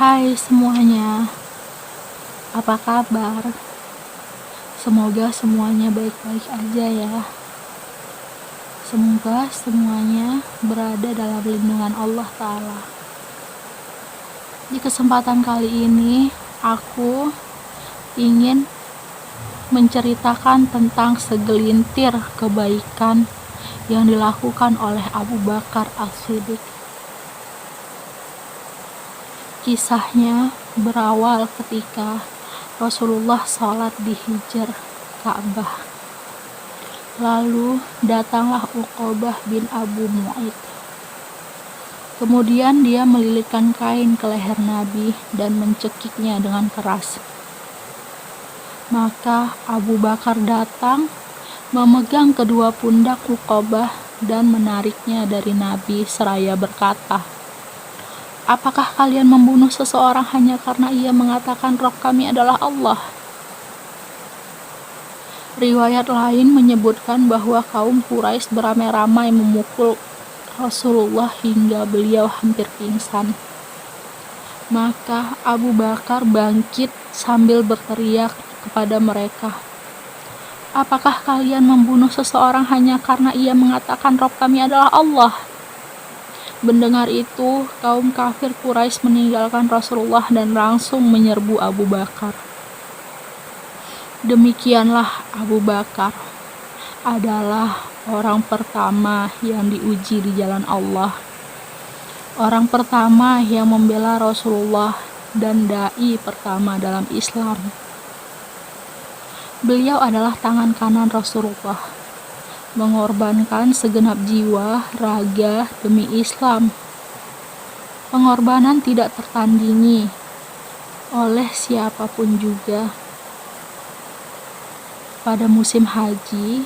Hai semuanya, apa kabar? Semoga semuanya baik-baik aja ya. Semoga semuanya berada dalam lindungan Allah Ta'ala. Di kesempatan kali ini, aku ingin menceritakan tentang segelintir kebaikan yang dilakukan oleh Abu Bakar As-Siddiq. Kisahnya berawal ketika Rasulullah sholat di Hijr Ka'bah. Lalu datanglah Uqbah bin Abu Mu'ayth. Kemudian dia melilitkan kain ke leher Nabi dan mencekiknya dengan keras. Maka Abu Bakar datang, memegang kedua pundak Uqbah dan menariknya dari Nabi seraya berkata, "Apakah kalian membunuh seseorang hanya karena ia mengatakan Rob kami adalah Allah?" Riwayat lain menyebutkan bahwa kaum Quraisy beramai-ramai memukul Rasulullah hingga beliau hampir pingsan. Maka Abu Bakar bangkit sambil berteriak kepada mereka, "Apakah kalian membunuh seseorang hanya karena ia mengatakan Rob kami adalah Allah?" Mendengar itu, kaum kafir Quraisy meninggalkan Rasulullah dan langsung menyerbu Abu Bakar. Demikianlah Abu Bakar adalah orang pertama yang diuji di jalan Allah. Orang pertama yang membela Rasulullah dan dai pertama dalam Islam. Beliau adalah tangan kanan Rasulullah, mengorbankan segenap jiwa, raga demi Islam. Pengorbanan tidak tertandingi oleh siapapun juga. Pada musim haji,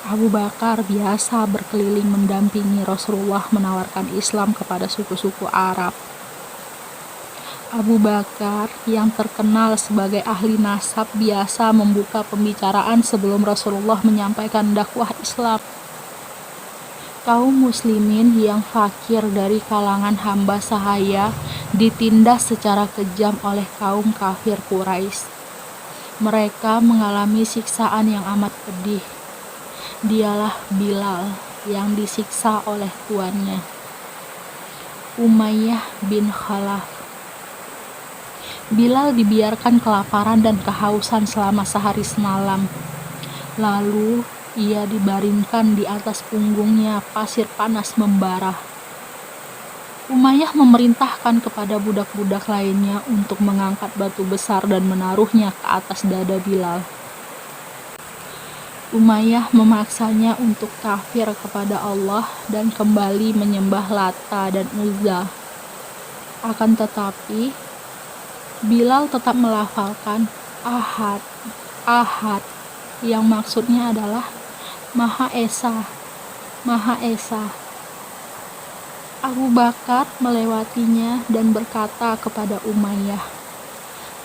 Abu Bakar biasa berkeliling mendampingi Rasulullah menawarkan Islam kepada suku-suku Arab. Abu Bakar yang terkenal sebagai ahli nasab biasa membuka pembicaraan sebelum Rasulullah menyampaikan dakwah Islam. Kaum muslimin yang fakir dari kalangan hamba sahaya ditindas secara kejam oleh kaum kafir Quraisy. Mereka mengalami siksaan yang amat pedih. Dialah Bilal yang disiksa oleh tuannya, Umayyah bin Khalaf. Bilal dibiarkan kelaparan dan kehausan selama sehari semalam. Lalu ia dibaringkan di atas punggungnya pasir panas membara. Umayyah memerintahkan kepada budak-budak lainnya untuk mengangkat batu besar dan menaruhnya ke atas dada Bilal. Umayyah memaksanya untuk kafir kepada Allah dan kembali menyembah Lata dan Uzza. Akan tetapi, Bilal tetap melafalkan Ahad, Ahad, yang maksudnya adalah Maha Esa, Maha Esa. Abu Bakar melewatinya dan berkata kepada Umayyah,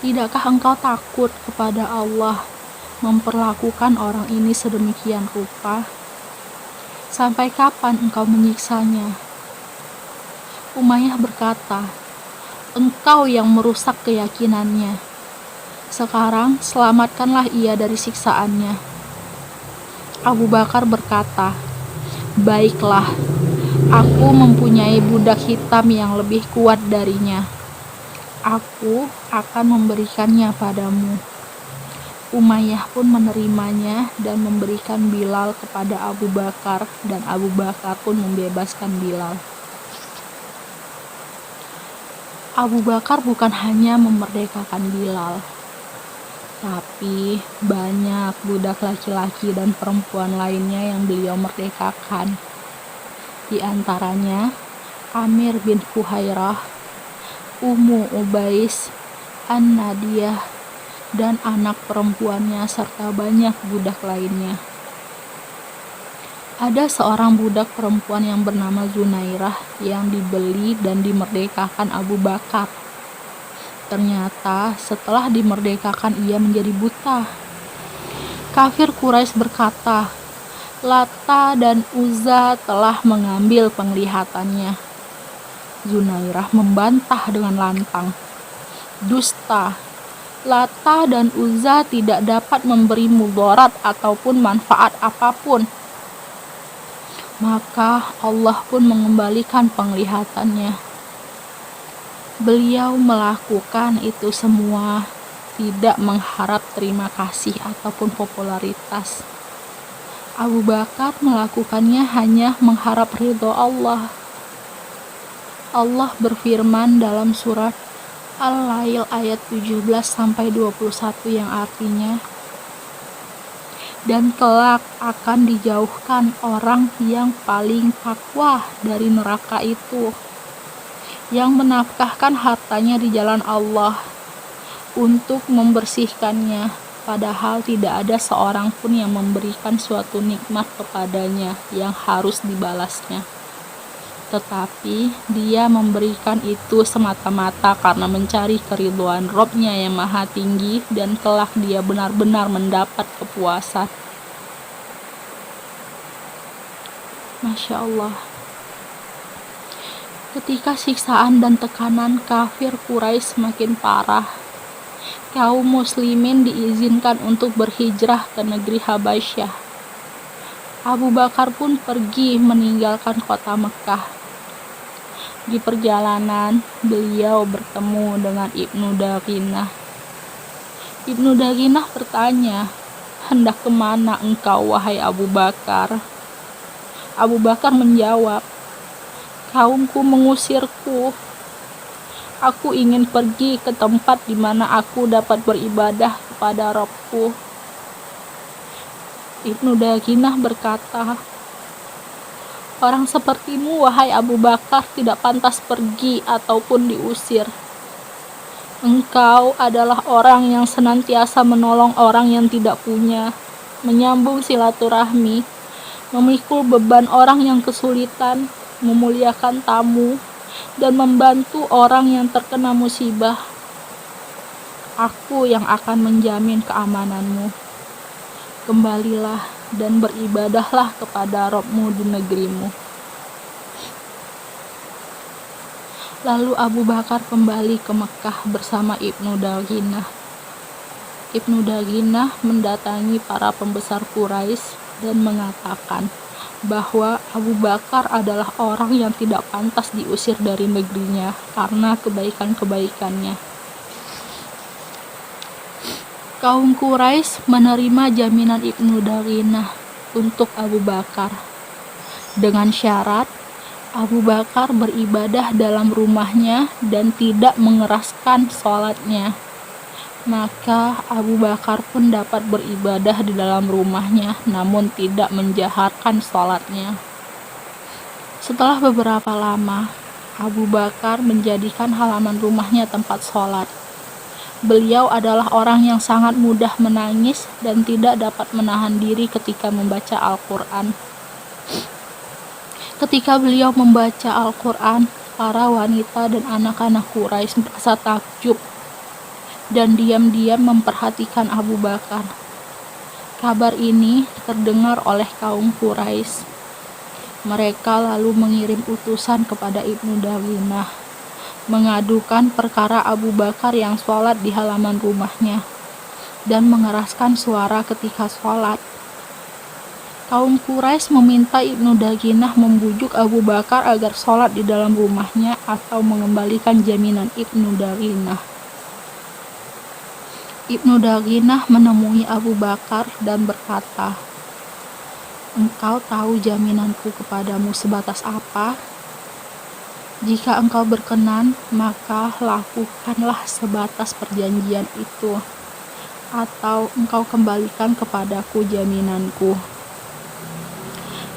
"Tidakkah engkau takut kepada Allah memperlakukan orang ini sedemikian rupa? Sampai kapan engkau menyiksanya?" Umayyah berkata, "Engkau yang merusak keyakinannya. Sekarang selamatkanlah ia dari siksaannya." Abu Bakar berkata, "Baiklah, aku mempunyai budak hitam yang lebih kuat darinya. Aku akan memberikannya padamu." Umayyah pun menerimanya dan memberikan Bilal kepada Abu Bakar, dan Abu Bakar pun membebaskan Bilal. Abu Bakar bukan hanya memerdekakan Bilal, tapi banyak budak laki-laki dan perempuan lainnya yang beliau merdekakan. Di antaranya Amir bin Fuhairah, Ummu Ubais, An-Nadiyah, dan anak perempuannya serta banyak budak lainnya. Ada seorang budak perempuan yang bernama Zunairah yang dibeli dan dimerdekakan Abu Bakar. Ternyata setelah dimerdekakan ia menjadi buta. Kafir Quraisy berkata, "Lata dan Uzza telah mengambil penglihatannya." Zunairah membantah dengan lantang. Dusta, Lata dan Uzza tidak dapat memberi mudarat ataupun manfaat apapun. Maka Allah pun mengembalikan penglihatannya. Beliau melakukan itu semua tidak mengharap terima kasih ataupun popularitas. Abu Bakar melakukannya hanya mengharap ridho Allah. Allah berfirman dalam surat Al-Lail ayat 17-21 yang artinya, dan kelak akan dijauhkan orang yang paling takwa dari neraka itu, yang menafkahkan hartanya di jalan Allah untuk membersihkannya, padahal tidak ada seorang pun yang memberikan suatu nikmat kepadanya yang harus dibalasnya. Tetapi dia memberikan itu semata-mata karena mencari keridhaan Rabb-Nya yang maha tinggi, dan kelak dia benar-benar mendapat kepuasan. Masya Allah. Ketika siksaan dan tekanan kafir Quraisy semakin parah, kaum muslimin diizinkan untuk berhijrah ke negeri Habasyah. Abu Bakar pun pergi meninggalkan kota Mekah. Di perjalanan, beliau bertemu dengan Ibnu Daginah. Ibnu Daginah bertanya, "Hendak kemana engkau, wahai Abu Bakar?" Abu Bakar menjawab, "Kaumku mengusirku. Aku ingin pergi ke tempat di mana aku dapat beribadah kepada Rabbku." Ibnu Daginah berkata, "Orang sepertimu, wahai Abu Bakar, tidak pantas pergi ataupun diusir. Engkau adalah orang yang senantiasa menolong orang yang tidak punya, menyambung silaturahmi, memikul beban orang yang kesulitan, memuliakan tamu, dan membantu orang yang terkena musibah. Aku yang akan menjamin keamananmu. Kembalilah dan beribadahlah kepada Rabb-Mu di negerimu." Lalu Abu Bakar kembali ke Mekah bersama Ibnu Daginah. Ibnu Daginah mendatangi para pembesar Quraisy dan mengatakan bahwa Abu Bakar adalah orang yang tidak pantas diusir dari negerinya karena kebaikan-kebaikannya. Kaum Quraisy menerima jaminan Ibnu Daginah untuk Abu Bakar dengan syarat Abu Bakar beribadah dalam rumahnya dan tidak mengeraskan sholatnya. Maka Abu Bakar pun dapat beribadah di dalam rumahnya namun tidak menjaharkan sholatnya. Setelah beberapa lama, Abu Bakar menjadikan halaman rumahnya tempat sholat. Beliau adalah orang yang sangat mudah menangis dan tidak dapat menahan diri ketika membaca Al-Quran. Ketika beliau membaca Al-Quran, para wanita dan anak-anak Quraisy merasa takjub dan diam-diam memperhatikan Abu Bakar. Kabar ini terdengar oleh kaum Quraisy. Mereka lalu mengirim utusan kepada Ibnu Daginah, mengadukan perkara Abu Bakar yang sholat di halaman rumahnya dan mengeraskan suara ketika sholat. Kaum Quraisy meminta Ibnu Daginah membujuk Abu Bakar agar sholat di dalam rumahnya atau mengembalikan jaminan Ibnu Daginah. Ibnu Daginah menemui Abu Bakar dan berkata, "Engkau tahu jaminanku kepadamu sebatas apa? Jika engkau berkenan, maka lakukanlah sebatas perjanjian itu, atau engkau kembalikan kepadaku jaminanku.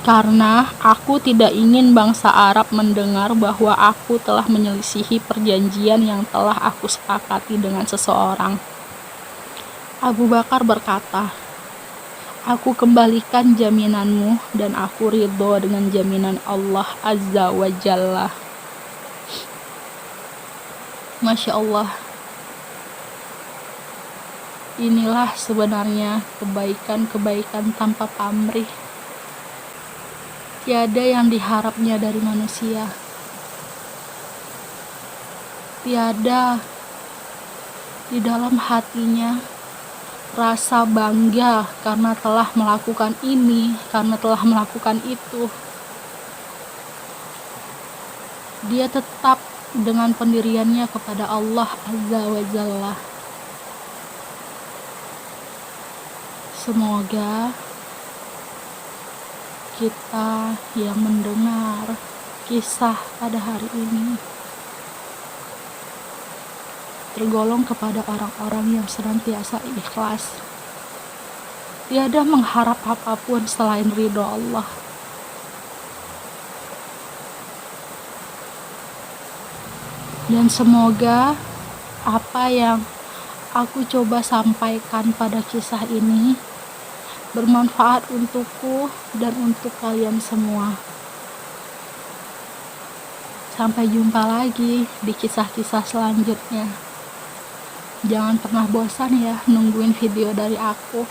Karena aku tidak ingin bangsa Arab mendengar bahwa aku telah menyelisihi perjanjian yang telah aku sepakati dengan seseorang." Abu Bakar berkata, "Aku kembalikan jaminanmu dan aku ridho dengan jaminan Allah Azza wa Jalla." Masya Allah. Inilah sebenarnya kebaikan-kebaikan tanpa pamrih. Tiada yang diharapnya dari manusia. tiada di dalam hatinya rasa bangga karena telah melakukan ini, karena telah melakukan itu. Dia tetap dengan pendiriannya kepada Allah Azza wa Jalla. Semoga kita yang mendengar kisah pada hari ini tergolong kepada orang-orang yang senantiasa ikhlas, tiada mengharap apapun selain ridho Allah. Dan semoga apa yang aku coba sampaikan pada kisah ini bermanfaat untukku dan untuk kalian semua. Sampai jumpa lagi di kisah-kisah selanjutnya. Jangan pernah bosan ya nungguin video dari aku.